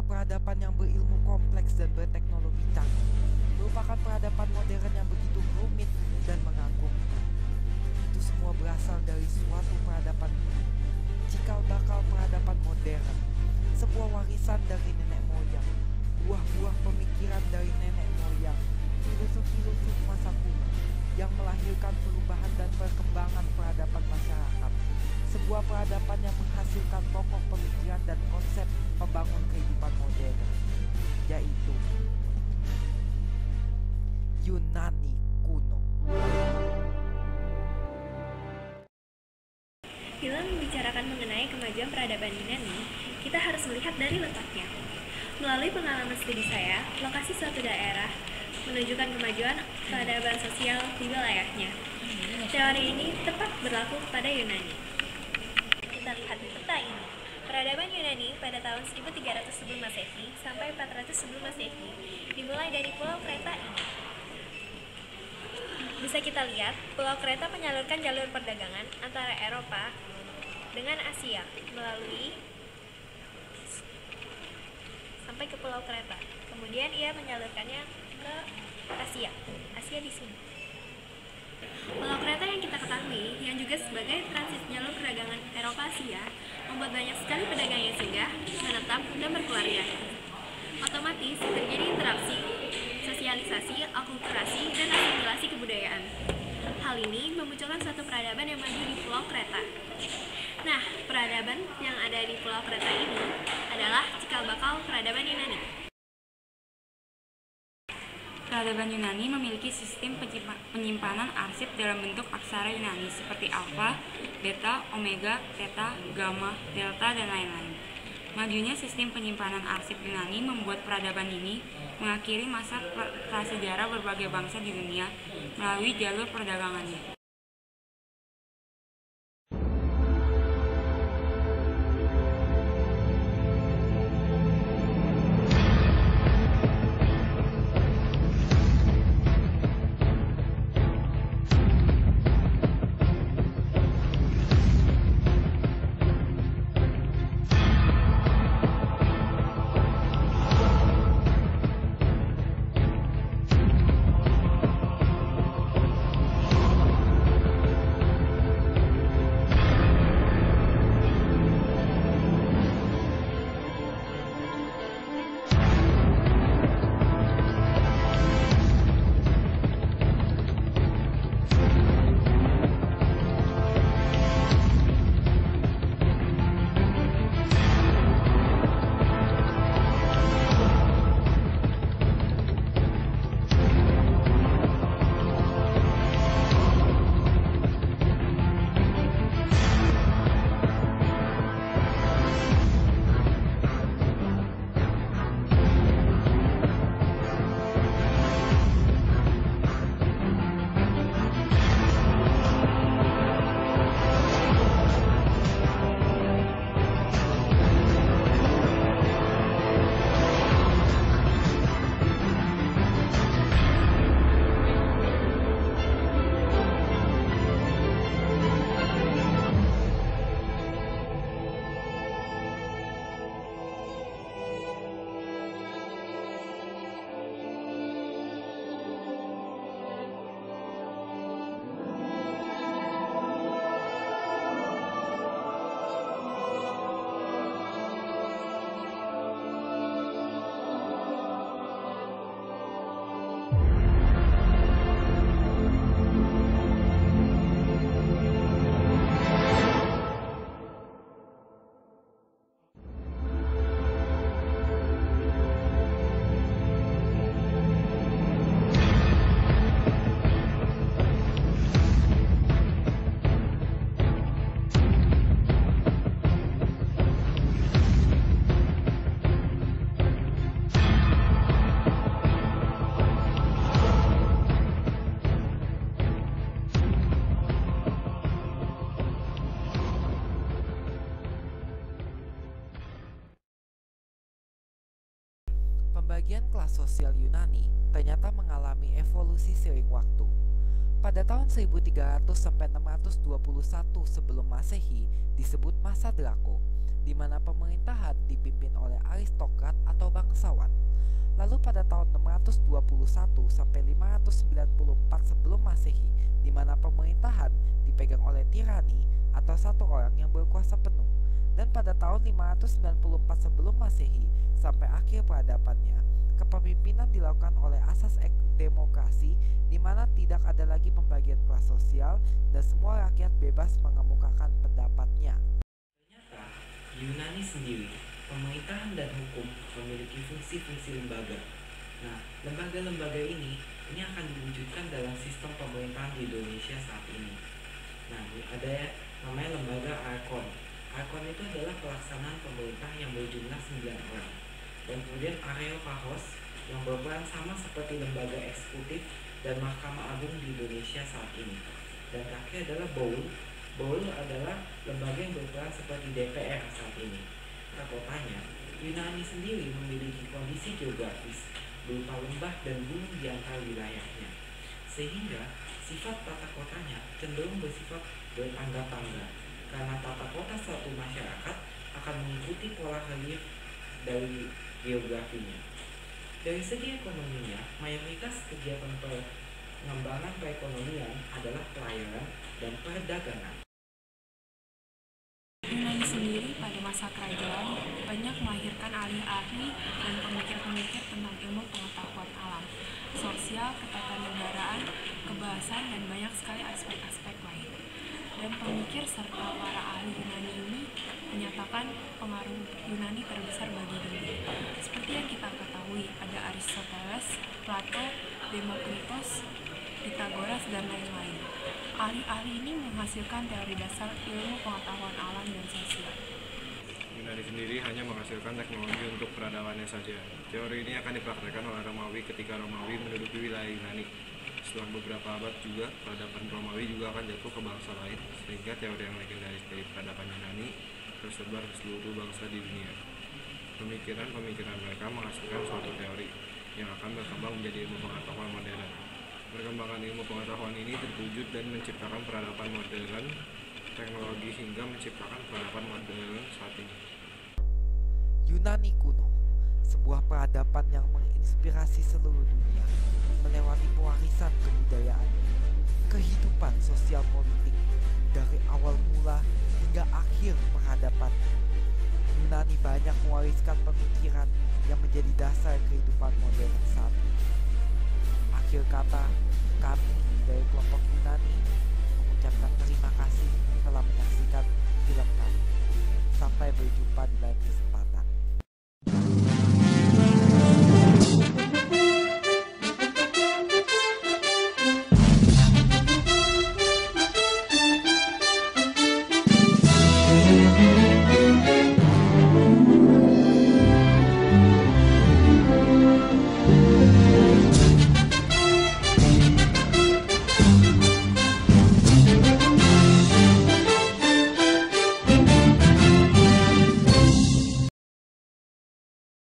sebuah peradaban yang berilmu kompleks dan berteknologi canggih, merupakan peradaban modern yang begitu rumit dan mengagumkan. Itu semua berasal dari suatu peradaban kuno, cikal bakal peradaban modern, sebuah warisan dari nenek moyang, buah-buah pemikiran dari nenek moyang, filosof-filosof masa kuno yang melahirkan perubahan dan perkembangan peradaban masyarakat. Sebuah peradaban yang menghasilkan pokok pemikiran dan konsep pembangun kehidupan modern, yaitu Yunani kuno. Bila membicarakan mengenai kemajuan peradaban Yunani, kita harus melihat dari letaknya. Melalui pengalaman studi saya, lokasi suatu daerah menunjukkan kemajuan peradaban sosial di wilayahnya. Teori ini tepat berlaku pada Yunani. Kita lihat di peta ini. Peradaban Yunani pada tahun 1300 sebelum Masehi sampai 400 sebelum Masehi dimulai dari Pulau Kreta ini. Bisa kita lihat, Pulau Kreta menyalurkan jalur perdagangan antara Eropa dengan Asia melalui sampai ke Pulau Kreta. Kemudian ia menyalurkannya ke Asia di sini. Pulau Kreta yang kita ketahui, yang juga sebagai transit jalur perdagangan Eropa-Asia, membuat banyak sekali pedagang yang singgah, menetap, dan berkeluarga. Otomatis terjadi interaksi, sosialisasi, akulturasi, dan asimilasi kebudayaan. Hal ini memunculkan suatu peradaban yang maju di Pulau Kreta. Nah, peradaban yang ada di Pulau Kreta ini adalah cikal bakal peradaban Yunani. Peradaban Yunani memiliki sistem penyimpanan arsip dalam bentuk aksara Yunani seperti alfa, beta, omega, theta, gamma, delta, dan lain-lain. Majunya sistem penyimpanan arsip Yunani membuat peradaban ini mengakhiri masa prasejarah berbagai bangsa di dunia melalui jalur perdagangannya. Pembagian kelas sosial Yunani ternyata mengalami evolusi seiring waktu. Pada tahun 1300 sampai 621 sebelum Masehi disebut masa Draco, di mana pemerintahan dipimpin oleh aristokrat atau bangsawan. Lalu pada tahun 621 sampai 594 sebelum Masehi, di mana pemerintahan dipegang oleh tirani atau satu orang yang berkuasa penuh. Dan pada tahun 594 sebelum Masehi sampai akhir peradabannya, kepemimpinan dilakukan oleh asas demokrasi di mana tidak ada lagi pembagian kelas sosial dan semua rakyat bebas mengemukakan pendapatnya. Ternyata di Yunani sendiri, pemerintahan dan hukum memiliki fungsi-fungsi lembaga. Nah, lembaga-lembaga ini akan diwujudkan dalam sistem pemerintahan di Indonesia saat ini. Nah, ada namanya lembaga Arkon. Arkon itu adalah pelaksanaan pemerintah yang berjumlah 9 orang. Dan kemudian Areopagos yang berperan sama seperti lembaga eksekutif dan Mahkamah Agung di Indonesia saat ini. Dan terakhir adalah Bowl. Bowl adalah lembaga yang berperan seperti DPR saat ini. Tata kotanya, Yunani sendiri memiliki kondisi geografis berupa lembah dan gunung di antara wilayahnya, sehingga sifat tata kotanya cenderung bersifat bertangga-tangga, karena tata kota suatu masyarakat akan mengikuti pola relief dari geografinya. Dari segi ekonominya, mayoritas kegiatan pengembangan perekonomian adalah pelayaran dan perdagangan. Yunani sendiri pada masa kerajaan banyak melahirkan ahli-ahli dan pemikir-pemikir tentang ilmu pengetahuan alam, sosial, ketatanegaraan, kebahasaan, dan banyak sekali aspek-aspek lain. Dan pemikir serta para ahli Yunani ini menyatakan pengaruh Yunani terbesar bagi dunia. Seperti yang kita ketahui, ada Aristoteles, Plato, Demokritos, Pythagoras, dan lain-lain. Ahli-ahli ini menghasilkan teori dasar ilmu pengetahuan alam dan sosial. Yunani sendiri hanya menghasilkan teknologi untuk peradabannya saja. Teori ini akan dipraktekkan oleh Romawi ketika Romawi menduduki wilayah Yunani. Setelah beberapa abad juga, peradaban Romawi juga akan jatuh ke bangsa lain, sehingga teori yang legendaris dari peradaban Yunani tersebar ke seluruh bangsa di dunia. Pemikiran-pemikiran mereka menghasilkan suatu teori yang akan berkembang menjadi ilmu pengetahuan modern. Perkembangan ilmu pengetahuan ini terwujud dan menciptakan peradaban modern teknologi hingga menciptakan peradaban modern saat ini. Yunani kuno, sebuah peradaban yang menginspirasi seluruh dunia, melewati pewarisan kebudayaan, kehidupan sosial politik, dari awal mula hingga akhir peradaban. Yunani banyak mewariskan pemikiran yang menjadi dasar kehidupan modern saat ini. Akhir kata, kami dari kelompok Yunani mengucapkan terima kasih telah menyaksikan film kami. Sampai berjumpa di lain kesempatan.